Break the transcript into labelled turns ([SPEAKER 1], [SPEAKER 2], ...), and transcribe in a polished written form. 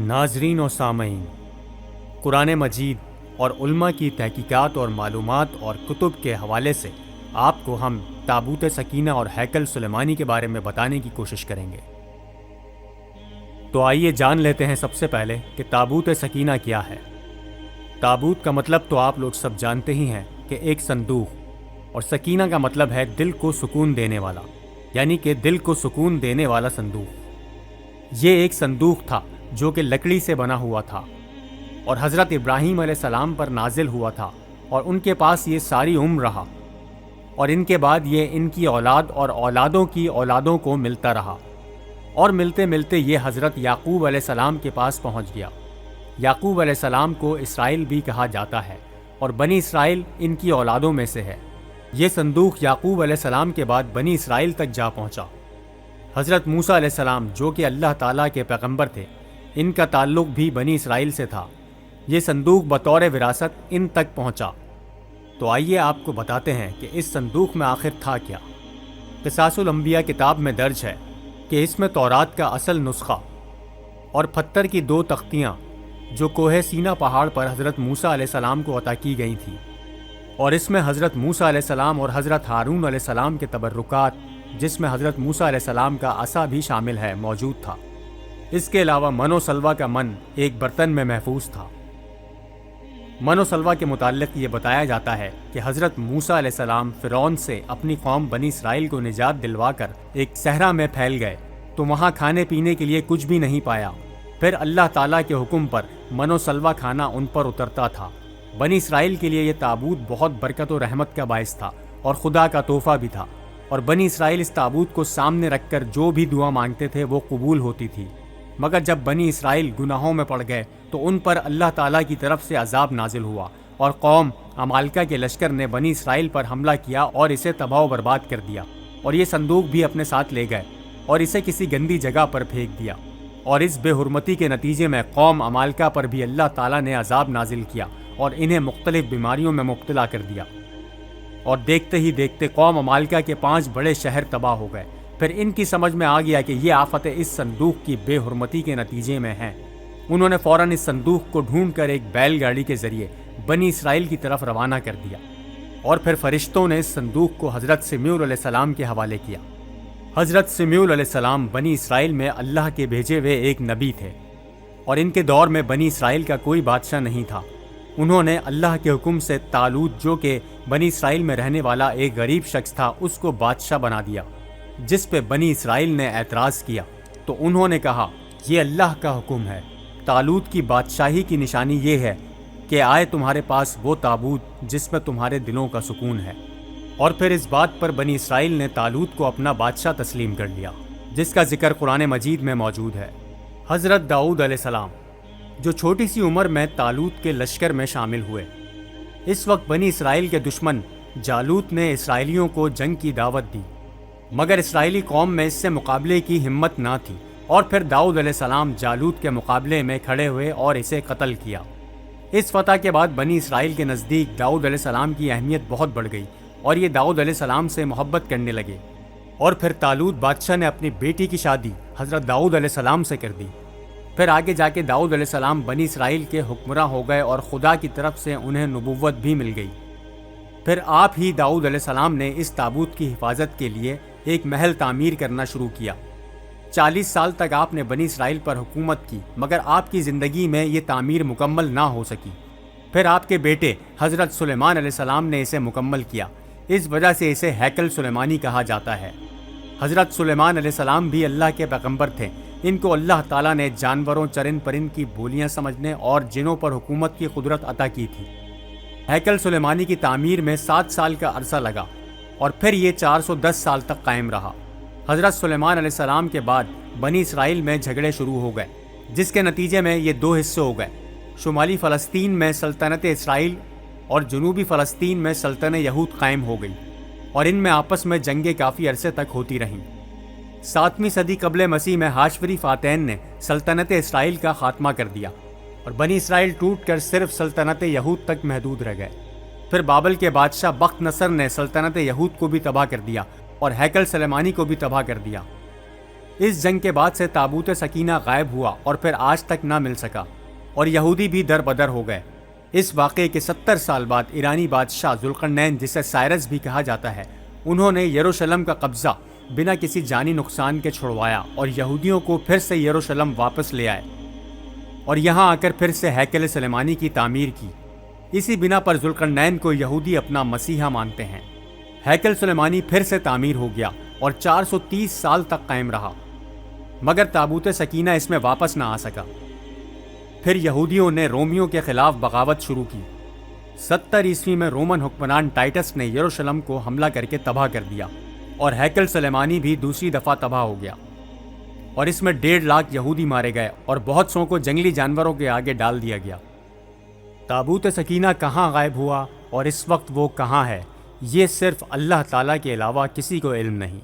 [SPEAKER 1] ناظرین و سامعین، قرآن مجید اور علماء کی تحقیقات اور معلومات اور کتب کے حوالے سے آپ کو ہم تابوت سکینہ اور ہیکل سلیمانی کے بارے میں بتانے کی کوشش کریں گے۔ تو آئیے جان لیتے ہیں سب سے پہلے کہ تابوت سکینہ کیا ہے۔ تابوت کا مطلب تو آپ لوگ سب جانتے ہی ہیں کہ ایک صندوق، اور سکینہ کا مطلب ہے دل کو سکون دینے والا، یعنی کہ دل کو سکون دینے والا صندوق۔ یہ ایک صندوق تھا جو کہ لکڑی سے بنا ہوا تھا اور حضرت ابراہیم علیہ السلام پر نازل ہوا تھا، اور ان کے پاس یہ ساری عمر رہا، اور ان کے بعد یہ ان کی اولاد اور اولادوں کی اولادوں کو ملتا رہا، اور ملتے ملتے یہ حضرت یعقوب علیہ السلام کے پاس پہنچ گیا۔ یعقوب علیہ السلام کو اسرائیل بھی کہا جاتا ہے، اور بنی اسرائیل ان کی اولادوں میں سے ہے۔ یہ صندوق یعقوب علیہ السلام کے بعد بنی اسرائیل تک جا پہنچا۔ حضرت موسیٰ علیہ السلام جو کہ اللہ تعالیٰ کے پیغمبر تھے، ان کا تعلق بھی بنی اسرائیل سے تھا۔ یہ صندوق بطور وراثت ان تک پہنچا۔ تو آئیے آپ کو بتاتے ہیں کہ اس صندوق میں آخر تھا کیا۔ قصاص الانبیاء کتاب میں درج ہے کہ اس میں تورات کا اصل نسخہ اور پتھر کی 2 تختیاں جو کوہ سینا پہاڑ پر حضرت موسیٰ علیہ السلام کو عطا کی گئی تھیں، اور اس میں حضرت موسیٰ علیہ السلام اور حضرت ہارون علیہ السلام کے تبرکات، جس میں حضرت موسیٰ علیہ السلام کا عصا بھی شامل ہے، موجود تھا۔ اس کے علاوہ من و سلوہ کا من ایک برتن میں محفوظ تھا۔ من و سلوہ کے متعلق یہ بتایا جاتا ہے کہ حضرت موسیٰ علیہ السلام فرعون سے اپنی قوم بنی اسرائیل کو نجات دلوا کر ایک صحرا میں پھیل گئے، تو وہاں کھانے پینے کے لیے کچھ بھی نہیں پایا۔ پھر اللہ تعالیٰ کے حکم پر من و سلوہ کھانا ان پر اترتا تھا۔ بنی اسرائیل کے لیے یہ تابوت بہت برکت و رحمت کا باعث تھا اور خدا کا تحفہ بھی تھا، اور بنی اسرائیل اس تابوت کو سامنے رکھ کر جو بھی دعا مانگتے تھے وہ قبول ہوتی تھی۔ مگر جب بنی اسرائیل گناہوں میں پڑ گئے تو ان پر اللہ تعالیٰ کی طرف سے عذاب نازل ہوا، اور قوم عمالقہ کے لشکر نے بنی اسرائیل پر حملہ کیا اور اسے تباہ و برباد کر دیا، اور یہ صندوق بھی اپنے ساتھ لے گئے اور اسے کسی گندی جگہ پر پھینک دیا۔ اور اس بے حرمتی کے نتیجے میں قوم عمالقہ پر بھی اللہ تعالیٰ نے عذاب نازل کیا اور انہیں مختلف بیماریوں میں مبتلا کر دیا، اور دیکھتے ہی دیکھتے قوم عمالقہ کے 5 بڑے شہر تباہ ہو گئے۔ پھر ان کی سمجھ میں آ گیا کہ یہ آفت اس صندوق کی بے حرمتی کے نتیجے میں ہے۔ انہوں نے فوراً اس صندوق کو ڈھونڈ کر ایک بیل گاڑی کے ذریعے بنی اسرائیل کی طرف روانہ کر دیا، اور پھر فرشتوں نے اس صندوق کو حضرت سمیع علیہ السلام کے حوالے کیا۔ حضرت سمیع علیہ السلام بنی اسرائیل میں اللہ کے بھیجے ہوئے ایک نبی تھے، اور ان کے دور میں بنی اسرائیل کا کوئی بادشاہ نہیں تھا۔ انہوں نے اللہ کے حکم سے طالوت جو کہ بنی اسرائیل میں رہنے والا ایک غریب شخص تھا، اس کو بادشاہ بنا دیا، جس پہ بنی اسرائیل نے اعتراض کیا۔ تو انہوں نے کہا، یہ اللہ کا حکم ہے، طالوت کی بادشاہی کی نشانی یہ ہے کہ آئے تمہارے پاس وہ تابوت جس میں تمہارے دلوں کا سکون ہے۔ اور پھر اس بات پر بنی اسرائیل نے طالوت کو اپنا بادشاہ تسلیم کر لیا، جس کا ذکر قرآن مجید میں موجود ہے۔ حضرت داؤد علیہ السلام جو چھوٹی سی عمر میں طالوت کے لشکر میں شامل ہوئے۔ اس وقت بنی اسرائیل کے دشمن جالوت نے اسرائیلیوں کو جنگ کی دعوت دی، مگر اسرائیلی قوم میں اس سے مقابلے کی ہمت نہ تھی، اور پھر داؤد علیہ السلام جالوت کے مقابلے میں کھڑے ہوئے اور اسے قتل کیا۔ اس فتح کے بعد بنی اسرائیل کے نزدیک داؤد علیہ السلام کی اہمیت بہت بڑھ گئی، اور یہ داؤد علیہ السلام سے محبت کرنے لگے۔ اور پھر طالوت بادشاہ نے اپنی بیٹی کی شادی حضرت داؤد علیہ السلام سے کر دی۔ پھر آگے جا کے داؤد علیہ السلام بنی اسرائیل کے حکمراں ہو گئے، اور خدا کی طرف سے انہیں نبوت بھی مل گئی۔ پھر آپ ہی داؤد علیہ السلام نے اس تابوت کی حفاظت کے لیے ایک محل تعمیر کرنا شروع کیا۔ 40 سال تک آپ نے بنی اسرائیل پر حکومت کی، مگر آپ کی زندگی میں یہ تعمیر مکمل نہ ہو سکی۔ پھر آپ کے بیٹے حضرت سلیمان علیہ السلام نے اسے مکمل کیا، اس وجہ سے اسے ہیکل سلیمانی کہا جاتا ہے۔ حضرت سلیمان علیہ السلام بھی اللہ کے پیغمبر تھے۔ ان کو اللہ تعالیٰ نے جانوروں، چرند پرند کی بولیاں سمجھنے اور جنوں پر حکومت کی قدرت عطا کی تھی۔ ہیکل سلیمانی کی تعمیر میں 7 سال کا عرصہ لگا، اور پھر یہ 410 سال تک قائم رہا۔ حضرت سلیمان علیہ السلام کے بعد بنی اسرائیل میں جھگڑے شروع ہو گئے، جس کے نتیجے میں یہ 2 حصے ہو گئے۔ شمالی فلسطین میں سلطنت اسرائیل اور جنوبی فلسطین میں سلطنت یہود قائم ہو گئی، اور ان میں آپس میں جنگیں کافی عرصے تک ہوتی رہیں۔ 7ویں صدی قبل مسیح میں ہاشفری فاتین نے سلطنت اسرائیل کا خاتمہ کر دیا، اور بنی اسرائیل ٹوٹ کر صرف سلطنت یہود تک محدود رہ گئے۔ پھر بابل کے بادشاہ بخت نصر نے سلطنت یہود کو بھی تباہ کر دیا اور ہیکل سلیمانی کو بھی تباہ کر دیا۔ اس جنگ کے بعد سے تابوت سکینہ غائب ہوا اور پھر آج تک نہ مل سکا، اور یہودی بھی در بدر ہو گئے۔ اس واقعے کے 70 سال بعد ایرانی بادشاہ ذوالقرنین، جسے سائرس بھی کہا جاتا ہے، انہوں نے یروشلم کا قبضہ بنا کسی جانی نقصان کے چھڑوایا اور یہودیوں کو پھر سے یروشلم واپس لے آئے اور یہاں آ کر پھر سے ہیکل سلیمانی کی تعمیر کی۔ اسی بنا پر ذوالقرنین کو یہودی اپنا مسیحا مانتے ہیں۔ ہیکل سلیمانی پھر سے تعمیر ہو گیا اور 430 سال تک قائم رہا، مگر تابوت سکینہ اس میں واپس نہ آ سکا۔ پھر یہودیوں نے رومیوں کے خلاف بغاوت شروع کی۔ 70 عیسوی میں رومن حکمران ٹائٹس نے یروشلم کو حملہ کر کے تباہ کر دیا اور ہیکل سلیمانی بھی دوسری دفعہ تباہ ہو گیا، اور اس میں 1.5 لاکھ یہودی مارے گئے اور بہت سو کو جنگلی جانوروں کے آگے ڈال دیا گیا۔ تابوت سکینہ کہاں غائب ہوا اور اس وقت وہ کہاں ہے، یہ صرف اللہ تعالیٰ کے علاوہ کسی کو علم نہیں۔